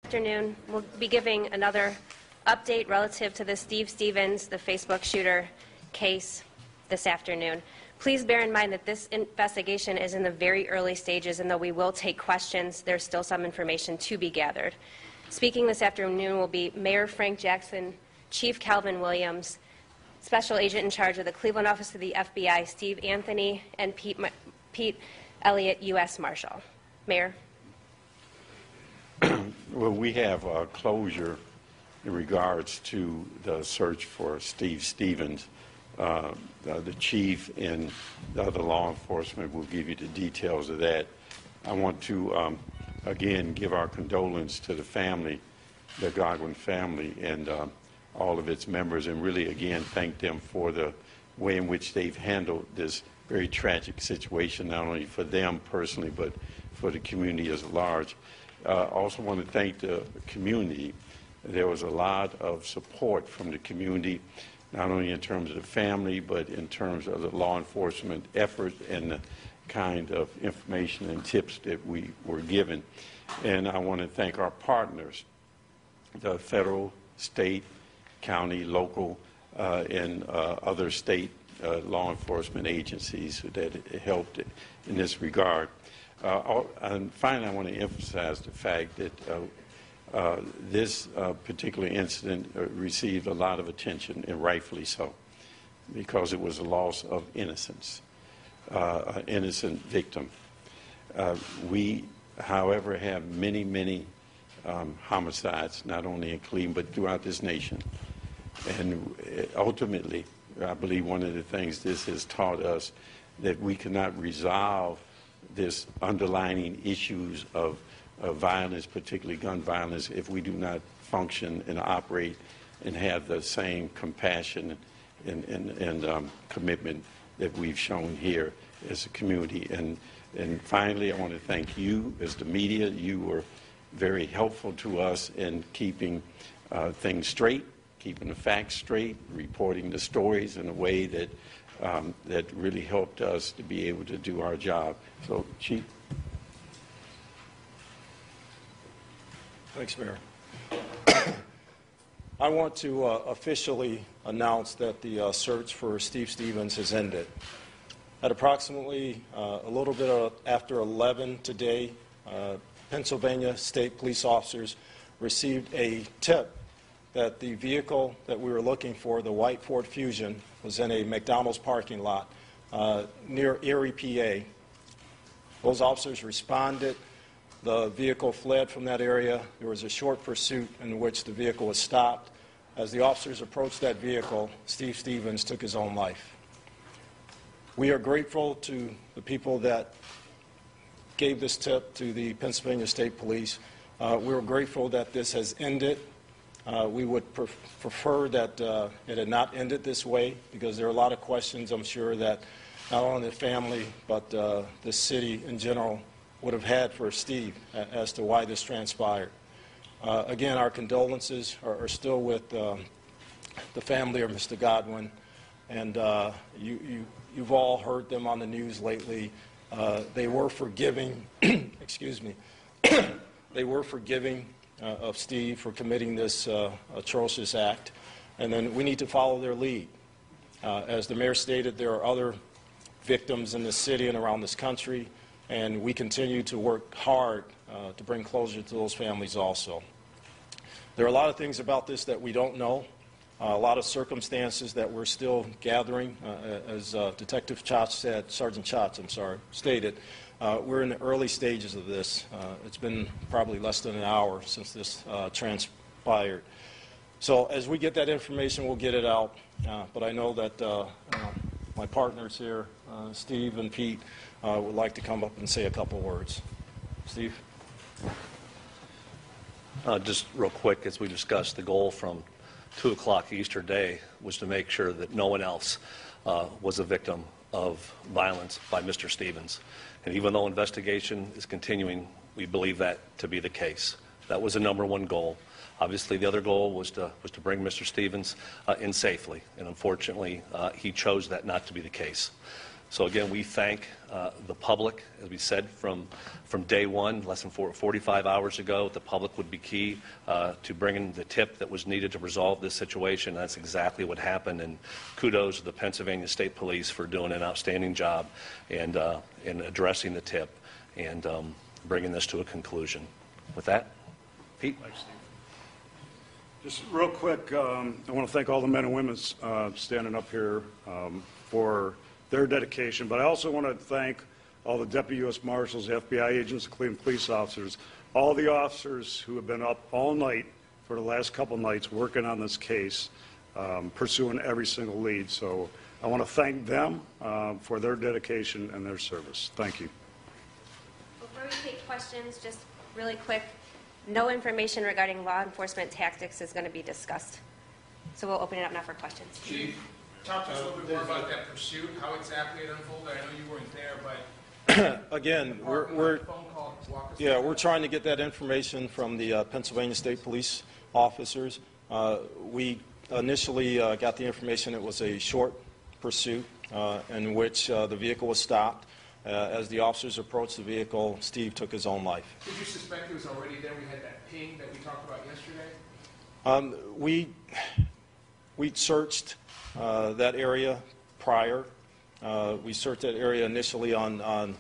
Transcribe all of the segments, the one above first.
Afternoon, we'll be giving another update relative to the Steve Stevens, the Facebook shooter case this afternoon. Please bear in mind that this investigation is in the very early stages, and though we will take questions, there's still some information to be gathered. Speaking this afternoon will be Mayor Frank Jackson, Chief Calvin Williams, Special Agent in charge of the Cleveland Office of the FBI, Steve Anthony, and Pete Elliott, U.S. Marshal. Mayor. Well, we have closure in regards to the search for Steve Stevens. The chief and the other law enforcement will give you the details of that. I want to, again, give our condolence to the family, the Godwin family, and all of its members, and really, again, thank them for the way in which they've handled this very tragic situation, not only for them personally, but for the community as large. Also want to thank the community. There was a lot of support from the community, not only in terms of the family, but in terms of the law enforcement effort and the kind of information and tips that we were given. And I want to thank our partners, the federal, state, county, local, and other state law enforcement agencies that helped in this regard. And finally, I want to emphasize the fact that this particular incident received a lot of attention, and rightfully so, because it was a loss of innocence, an innocent victim. We, however, have many, many homicides, not only in Cleveland, but throughout this nation. And ultimately, I believe one of the things this has taught us that we cannot resolve this underlying issues of violence, particularly gun violence, if we do not function and operate and have the same compassion and commitment that we've shown here as a community. And finally, I want to thank you as the media. You were very helpful to us in keeping things straight, keeping the facts straight, reporting the stories in a way that that really helped us to be able to do our job. So, Chief. Thanks, Mayor. I want to officially announce that the search for Steve Stevens has ended. At approximately a little bit after 11 today, Pennsylvania State Police officers received a tip that the vehicle that we were looking for, the white Ford Fusion, was in a McDonald's parking lot near Erie, PA. Those officers responded. The vehicle fled from that area. There was a short pursuit in which the vehicle was stopped. As the officers approached that vehicle, Steve Stevens took his own life. We are grateful to the people that gave this tip to the Pennsylvania State Police. We're grateful that this has ended. We would prefer that it had not ended this way, because there are a lot of questions, I'm sure, that not only the family but the city in general would have had for Steve as to why this transpired. Again, our condolences are still with the family of Mr. Godwin, and you've all heard them on the news lately. They were forgiving, excuse me, they were forgiving of Steve for committing this atrocious act, and then we need to follow their lead. As the mayor stated, there are other victims in this city and around this country, and we continue to work hard to bring closure to those families also. There are a lot of things about this that we don't know, a lot of circumstances that we're still gathering. As Detective Chotz said, Sergeant Chotz, I'm sorry, stated, we're in the early stages of this. It's been probably less than an hour since this transpired. So as we get that information, we'll get it out. But I know that my partners here, Steve and Pete, would like to come up and say a couple words. Steve? Just real quick, as we discussed, the goal from 2 o'clock Easter Day was to make sure that no one else was a victim of violence by Mr. Stevens. And even though investigation is continuing, we believe that to be the case. That was the #1 goal. Obviously, the other goal was to bring Mr. Stevens in safely, and unfortunately, he chose that not to be the case. So again, we thank the public, as we said, from day one, less than 45 hours ago. The public would be key to bringing the tip that was needed to resolve this situation. That's exactly what happened, and kudos to the Pennsylvania State Police for doing an outstanding job and in addressing the tip and bringing this to a conclusion. With that, Pete. Thanks, Steve. Just real quick, I want to thank all the men and women standing up here for their dedication, but I also want to thank all the Deputy U.S. Marshals, the FBI agents, the Cleveland police officers, all the officers who have been up all night for the last couple nights working on this case, pursuing every single lead. So I want to thank them for their dedication and their service. Thank you. Before we take questions, just really quick, no information regarding law enforcement tactics is going to be discussed. So we'll open it up now for questions. Chief, talk to us a little bit more about that pursuit, how exactly it unfolded. I know you weren't there, but Again, phone call, walk us through we're that. trying to get that information from the Pennsylvania State Police officers. We initially got the information it was a short pursuit in which the vehicle was stopped. As the officers approached the vehicle, Steve took his own life. Did you suspect it was already there? We had that ping that we talked about yesterday. We searched that area prior. We searched that area initially on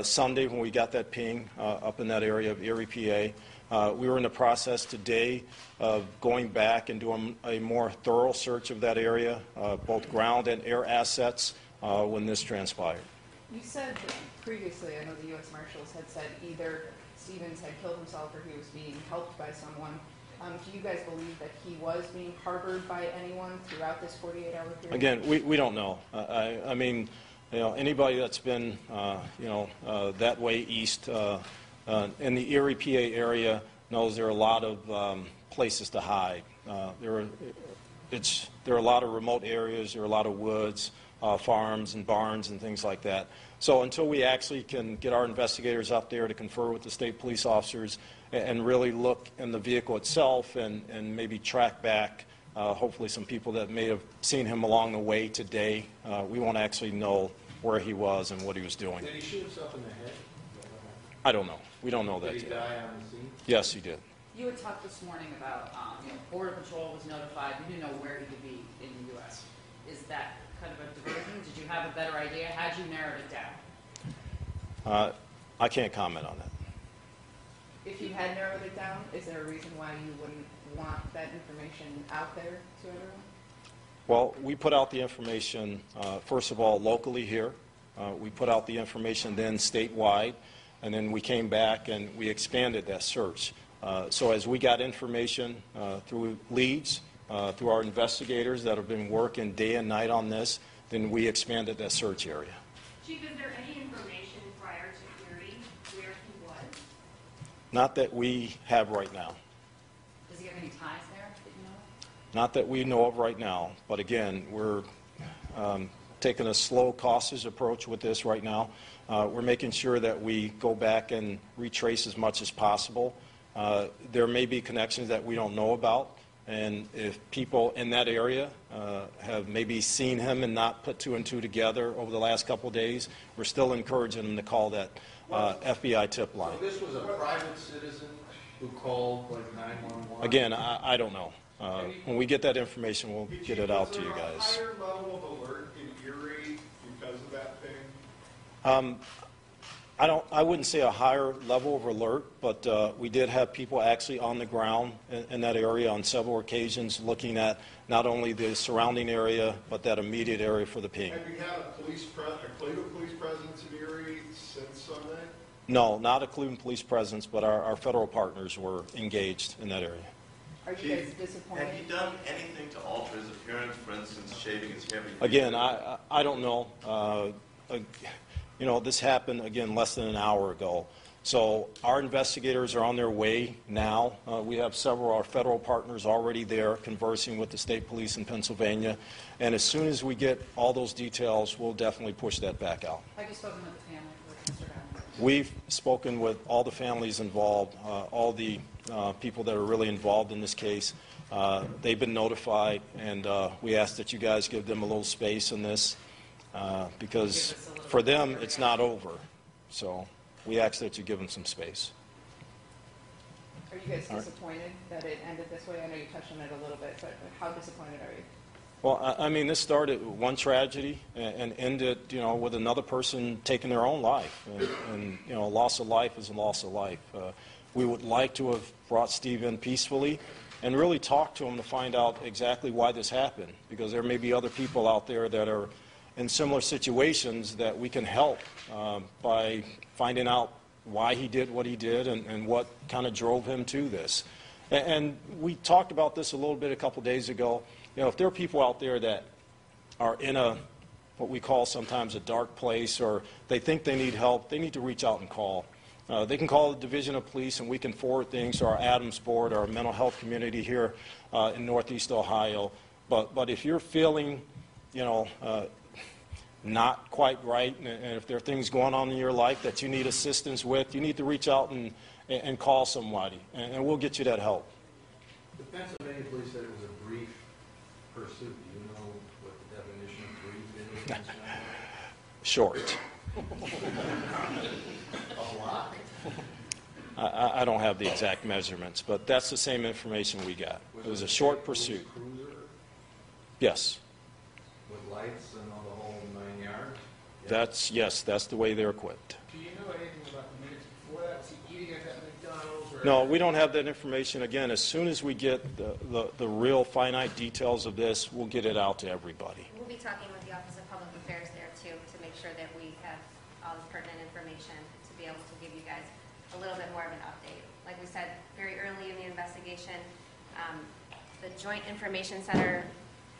Sunday when we got that ping up in that area of Erie, PA. We were in the process today of going back and doing a more thorough search of that area, both ground and air assets, when this transpired. You said previously, I know the U.S. Marshals had said either Stevens had killed himself or he was being helped by someone. Do you guys believe that he was being harbored by anyone throughout this 48-hour period? Again, we don't know. I mean, anybody that's been, that way east in the Erie, PA area knows there are a lot of places to hide. There are a lot of remote areas. There are a lot of woods, farms and barns and things like that. So until we actually can get our investigators up there to confer with the state police officers and really look in the vehicle itself and maybe track back hopefully some people that may have seen him along the way today, we won't actually know where he was and what he was doing. Did he shoot himself in the head? I don't know. We don't know that Did he yet. die on the scene? Yes, he did. You had talked this morning about, Border Patrol was notified, you didn't know where he could be in the U.S. Is that kind of a diversion? Did you have a better idea? How'd you narrow it down? I can't comment on that. If you had narrowed it down, is there a reason why you wouldn't want that information out there to everyone? Well, we put out the information, first of all, locally here. We put out the information then statewide, and then we came back and we expanded that search. So as we got information through leads, through our investigators that have been working day and night on this, then we expanded that search area. Chief, is there any information prior to Erie where he was? Not that we have right now. Does he have any ties there that you know? Not that we know of right now, but again, we're taking a slow, cautious approach with this right now. We're making sure that we go back and retrace as much as possible. There may be connections that we don't know about, and if people in that area have maybe seen him and not put two and two together over the last couple of days, we're still encouraging them to call that FBI tip line. So this was a private citizen who called like 911? Again, I don't know. When we get that information, we'll get it out to you guys. Was there a higher level of alert in Erie because of that thing? I wouldn't say a higher level of alert, but we did have people actually on the ground in that area on several occasions looking at not only the surrounding area, but that immediate area for the ping. Have you had a Cleveland police presence in Erie since Sunday? No, not a Cleveland police presence, but our federal partners were engaged in that area. Are you guys disappointed? Have you done anything to alter his appearance, for instance, shaving his hair? Again, I don't know. This happened, again, less than an hour ago. So our investigators are on their way now. We have several of our federal partners already there conversing with the state police in Pennsylvania. And as soon as we get all those details, we'll definitely push that back out. Have you spoken with the family, with Mr. Allen? We've spoken with all the families involved, all the people that are really involved in this case. They've been notified, and we ask that you guys give them a little space in this. because for them, it's not over. So we ask that you give them some space. Are you guys disappointed that it ended this way? I know you touched on it a little bit, but how disappointed are you? Well, I mean, this started with one tragedy and ended, with another person taking their own life. And loss of life is a loss of life. We would like to have brought Steve in peacefully and really talk to him to find out exactly why this happened, because there may be other people out there that are in similar situations that we can help by finding out why he did what he did and what kind of drove him to this. And we talked about this a little bit a couple days ago. If there are people out there that are in what we call sometimes a dark place, or they think they need help, they need to reach out and call. They can call the Division of Police, and we can forward things to our Adams Board, our mental health community here in Northeast Ohio. But if you're feeling, not quite right, and if there are things going on in your life that you need assistance with, you need to reach out and call somebody, and we'll get you that help. The Pennsylvania police said it was a brief pursuit. Do you know what the definition of brief is? Short. A lot? I don't have the exact measurements, but that's the same information we got. It was a short pursuit. Cruiser Yes. with lights and all the whole 9 yards? Yes, that's the way they're equipped. Do you know anything about the minutes before that? Was he eating at that McDonald's? Or No, we don't have that information. Again, as soon as we get the real finite details of this, we'll get it out to everybody. We'll be talking with the Office of Public Affairs there, too, to make sure that we have all the pertinent information to be able to give you guys a little bit more of an update. Like we said, very early in the investigation, the Joint Information Center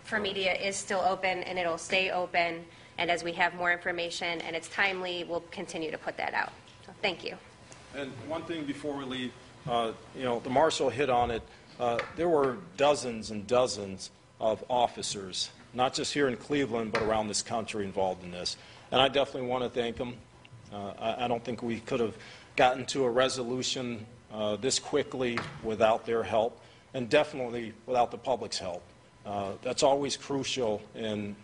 for Media is still open, and it'll stay open. And as we have more information and it's timely, we'll continue to put that out. So thank you. And one thing before we leave, the marshal hit on it. There were dozens and dozens of officers, not just here in Cleveland, but around this country involved in this. And I definitely want to thank them. I don't think we could have gotten to a resolution this quickly without their help, and definitely without the public's help. That's always crucial in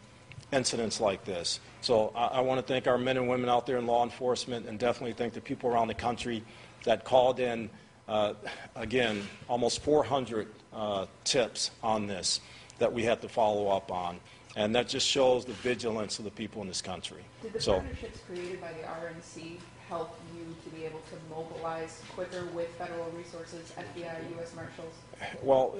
incidents like this. So I want to thank our men and women out there in law enforcement, and definitely thank the people around the country that called in, again, almost 400 tips on this that we had to follow up on. And that just shows the vigilance of the people in this country. Did the partnerships created by the RNC help you to be able to mobilize quicker with federal resources, FBI, U.S. Marshals? Well,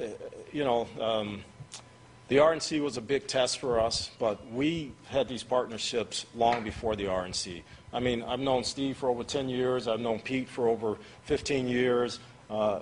the RNC was a big test for us, but we had these partnerships long before the RNC. I mean, I've known Steve for over 10 years. I've known Pete for over 15 years.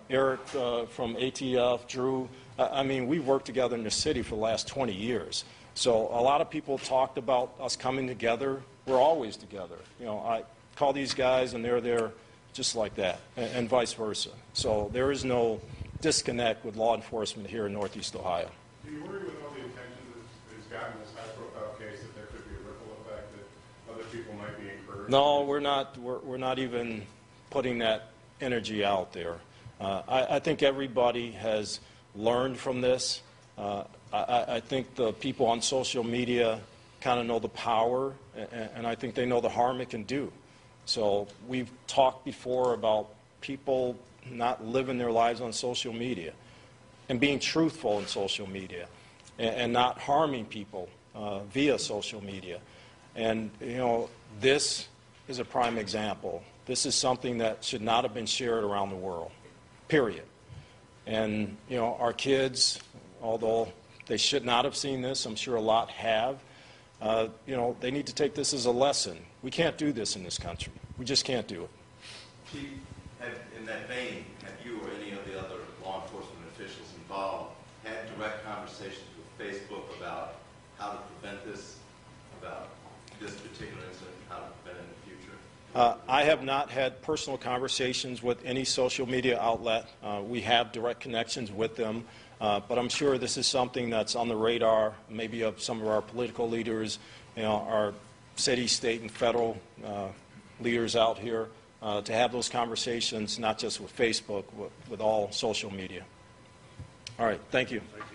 Eric from ATF, Drew. I mean, we've worked together in the city for the last 20 years. So a lot of people talked about us coming together. We're always together. I call these guys and they're there just like that, and vice versa. So there is no disconnect with law enforcement here in Northeast Ohio. Do you worry with all the attention that has gotten this high-profile case that there could be a ripple effect, that other people might be encouraged? No, we're not even putting that energy out there. I think everybody has learned from this. I think the people on social media kind of know the power, and I think they know the harm it can do. So we've talked before about people not living their lives on social media and being truthful in social media and not harming people via social media. And, this is a prime example. This is something that should not have been shared around the world, period. And, our kids, although they should not have seen this, I'm sure a lot have, they need to take this as a lesson. We can't do this in this country. We just can't do it. Chief, in that vein, have you or any of the other law enforcement officials involved had direct conversations with Facebook about how to prevent this, about this particular incident, how to prevent it in the future? I have not had personal conversations with any social media outlet. We have direct connections with them, but I'm sure this is something that's on the radar, maybe of some of our political leaders, our city, state, and federal leaders out here, to have those conversations, not just with Facebook, but with all social media. All right, thank you. Thank you.